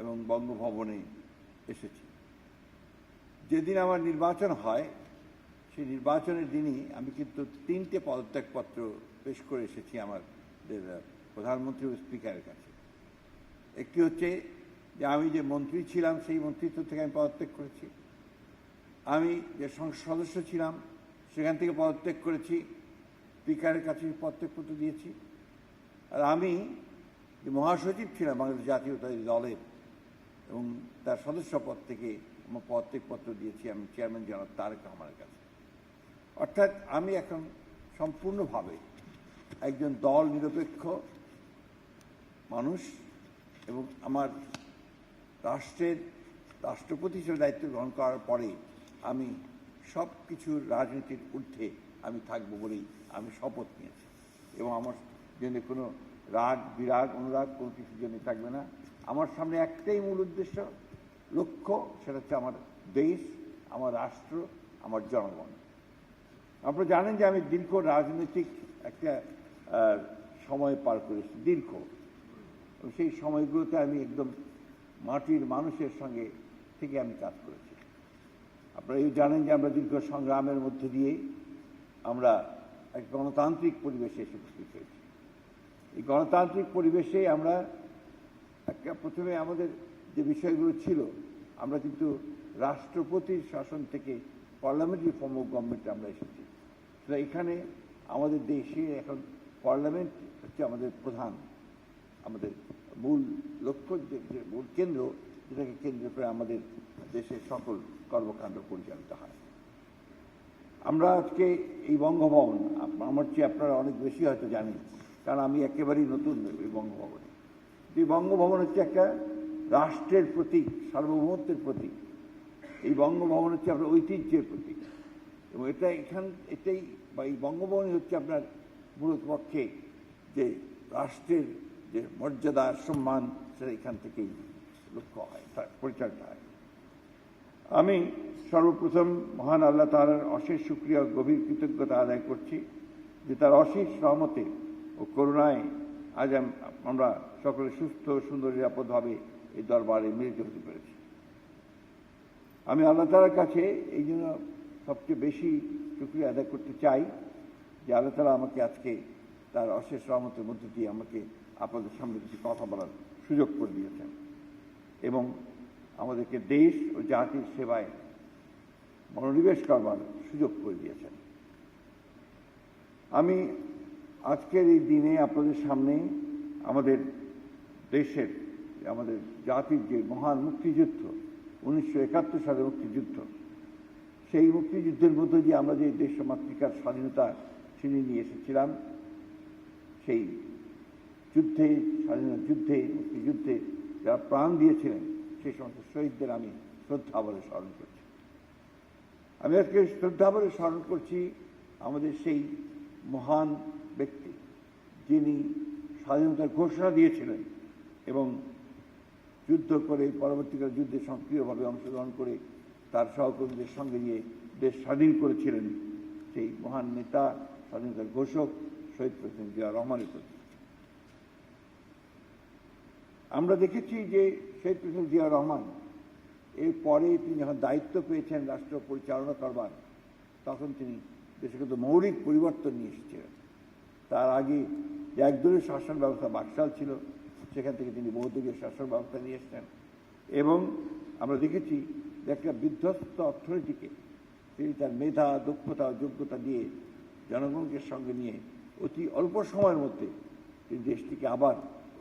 এবং বঙ্গভবনে এসেছি। যেদিন আমার নির্বাচন হয় সেই নির্বাচনের দিনই আমি কিন্তু 3টে পদত্যাগপত্র পেশ করে এসেছি আমাদের প্রধানমন্ত্রী ও স্পিকারের কাছে। একটি হচ্ছে যে আমি যে মন্ত্রী ছিলাম সেই মন্ত্রিত্ব থেকে আমি পদত্যাগ করেছি, আমি যে সংসদ সদস্য ছিলাম সেখান থেকে পদত্যাগ করেছি, স্পিকারের কাছে পদত্যাগপত্র দিয়েছি। আর আমি যে মহাসচিব ছিলাম বাংলাদেশ জাতীয়তাবাদী দলের এবং তার সদস্য পদ থেকে আমার পদত্যাগপত্র দিয়েছি আমি চেয়ারম্যান জনাব তারেক রহমানের কাছে। অর্থাৎ আমি এখন সম্পূর্ণভাবে একজন দল নিরপেক্ষ মানুষ এবং আমার রাষ্ট্রপতি হিসেবে দায়িত্ব গ্রহণ করার পরে আমি সব কিছুর রাজনীতির ঊর্ধ্বে আমি থাকবো বলেই আমি শপথ নিয়েছি এবং আমার জন্য কোনো রাগ বিরাগ অনুরাগ কোনো কিছুর জন্য থাকবে না। আমার সামনে একটাই মূল উদ্দেশ্য লক্ষ্য, সেটা হচ্ছে আমার দেশ, আমার রাষ্ট্র, আমার জনগণ। আপনারা জানেন যে আমি দীর্ঘ রাজনৈতিক একটা সময় পার করেছি, দীর্ঘ। সেই সময়গুলোতে আমি একদম মাটির মানুষের সঙ্গে থেকে আমি কাজ করেছি। আপনারা এই জানেন যে আমরা দীর্ঘ সংগ্রামের মধ্যে দিয়ে আমরা এক গণতান্ত্রিক পরিবেশে এসে উপস্থিত হয়েছি। এই গণতান্ত্রিক পরিবেশে আমরা প্রথমে আমাদের যে বিষয়গুলো ছিল, আমরা কিন্তু রাষ্ট্রপতির শাসন থেকে পার্লামেন্টারি ফর্ম অফ গভর্নমেন্টে আমরা এসেছি। তো এখানে আমাদের দেশে এখন পার্লামেন্ট হচ্ছে আমাদের প্রধান, আমাদের মূল লক্ষ্য, যে মূল কেন্দ্র, যেটাকে কেন্দ্র করে আমাদের দেশের সকল কর্মকাণ্ড পরিচালিত হয়। আমরা আজকে এই বঙ্গভবন, আমার চেয়ে আপনারা অনেক বেশি হয়তো জানেন, কারণ আমি একেবারেই নতুন এই বঙ্গভবনে। এই বঙ্গভবন হচ্ছে একটা রাষ্ট্রের প্রতীক, সার্বভৌমত্বের প্রতীক। এই বঙ্গভবন হচ্ছে আপনার ঐতিহ্যের প্রতীক এবং এটাই বা এই বঙ্গভবনই হচ্ছে আপনার মূলত পক্ষে যে রাষ্ট্রের যে মর্যাদা সম্মান, সেটা এখান থেকেই লক্ষ্য হয়, পরিচালিত হয়। আমি সর্বপ্রথম মহান আল্লাহ তাআলার অশেষ শুকরিয়া ও গভীর কৃতজ্ঞতা আদায় করছি যে তার অশেষ রহমতে ও করুণায় আজ আমরা সকলে সুস্থ সুন্দর নিরাপদভাবে এই দরবারে মিলিত হতে পেরেছি। আমি আল্লাহ তাআলার কাছে এই জন্য সবচেয়ে বেশি শুকরিয়া আদায় করতে চাই যে আল্লাহ তাআলা আমাকে আজকে তার অশেষ রহমতের মধ্যে দিয়ে আমাকে আপনাদের সামনে কিছু কথা বলার সুযোগ করে দিয়েছেন এবং আমাদেরকে দেশ ও জাতির সেবায় মনোনিবেশ করবার সুযোগ করে দিয়েছেন। আমি আজকের এই দিনে আপনাদের সামনে আমাদের দেশের, আমাদের জাতির যে মহান মুক্তিযুদ্ধ, 1971 সালের মুক্তিযুদ্ধ, সেই মুক্তিযুদ্ধের মধ্যে দিয়ে আমরা যে দেশ মাতৃকার স্বাধীনতা ছিনিয়ে নিয়ে এসেছিলাম, সেই যুদ্ধে, স্বাধীনতা যুদ্ধে, মুক্তিযুদ্ধে যারা প্রাণ দিয়েছিলেন সেই সমস্ত শহীদদের আমি শ্রদ্ধাভরে স্মরণ করছি। আমি আজকে শ্রদ্ধাভরে স্মরণ করছি আমাদের সেই মহান ব্যক্তি যিনি স্বাধীনতার ঘোষণা দিয়েছিলেন এবং যুদ্ধ করে পরবর্তীকালে যুদ্ধে সক্রিয়ভাবে অংশগ্রহণ করে তার সহকর্মীদের সঙ্গে নিয়ে দেশ স্বাধীন করেছিলেন সেই মহান নেতা, স্বাধীনতার ঘোষক শহীদ প্রেসিডেন্ট জিয়াউর রহমানের প্রতি। আমরা দেখেছি যে শহীদ প্রেসিডেন্ট জিয়াউর রহমান এরপরে তিনি যখন দায়িত্ব পেয়েছেন রাষ্ট্র পরিচালনা করবার, তখন তিনি দেশে কিন্তু মৌলিক পরিবর্তন নিয়ে এসেছিলেন। তার আগে যে একদলীয় শাসন ব্যবস্থা বাকশাল ছিল, সেখান থেকে তিনি বহুদলীয় শাসন ব্যবস্থা নিয়ে এসেছেন এবং আমরা দেখেছি যে একটা বিধ্বস্ত অর্থনীতিকে তিনি তার মেধা, দক্ষতা, যোগ্যতা দিয়ে জনগণকে সঙ্গে নিয়ে অতি অল্প সময়ের মধ্যে তিনি দেশটিকে আবার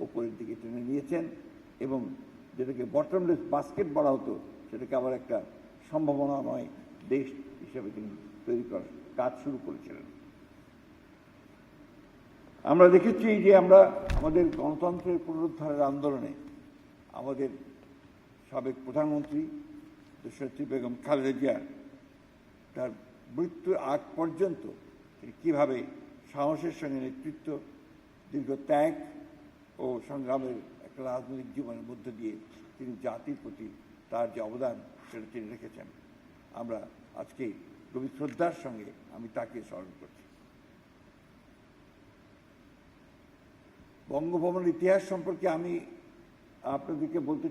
ওপরের দিকে টেনে নিয়েছেন এবং যেটাকে বটমলেস বাস্কেট বলা হতো, সেটাকে আবার একটা সম্ভাবনাময় দেশ হিসেবে তিনি তৈরি করার কাজ শুরু করেছিলেন। আমরা দেখেছি যে আমরা আমাদের গণতন্ত্রের পুনরুদ্ধারের আন্দোলনে আমাদের সাবেক প্রধানমন্ত্রী দেশনেত্রী বেগম খালেদা জিয়া তার মৃত্যুর আগ পর্যন্ত তিনি কীভাবে সাহসের সঙ্গে নেতৃত্ব, দীর্ঘ ত্যাগ ও সংগ্রামের একটা রাজনৈতিক জীবনের মধ্য দিয়ে তিনি জাতির প্রতি তার যে অবদান সেটা তিনি রেখেছেন। আমরা আজকে গভীর শ্রদ্ধার সঙ্গে আমি তাকে স্মরণ করছি। বঙ্গভবনের ইতিহাস সম্পর্কে আমি আপনাদেরকে বলতে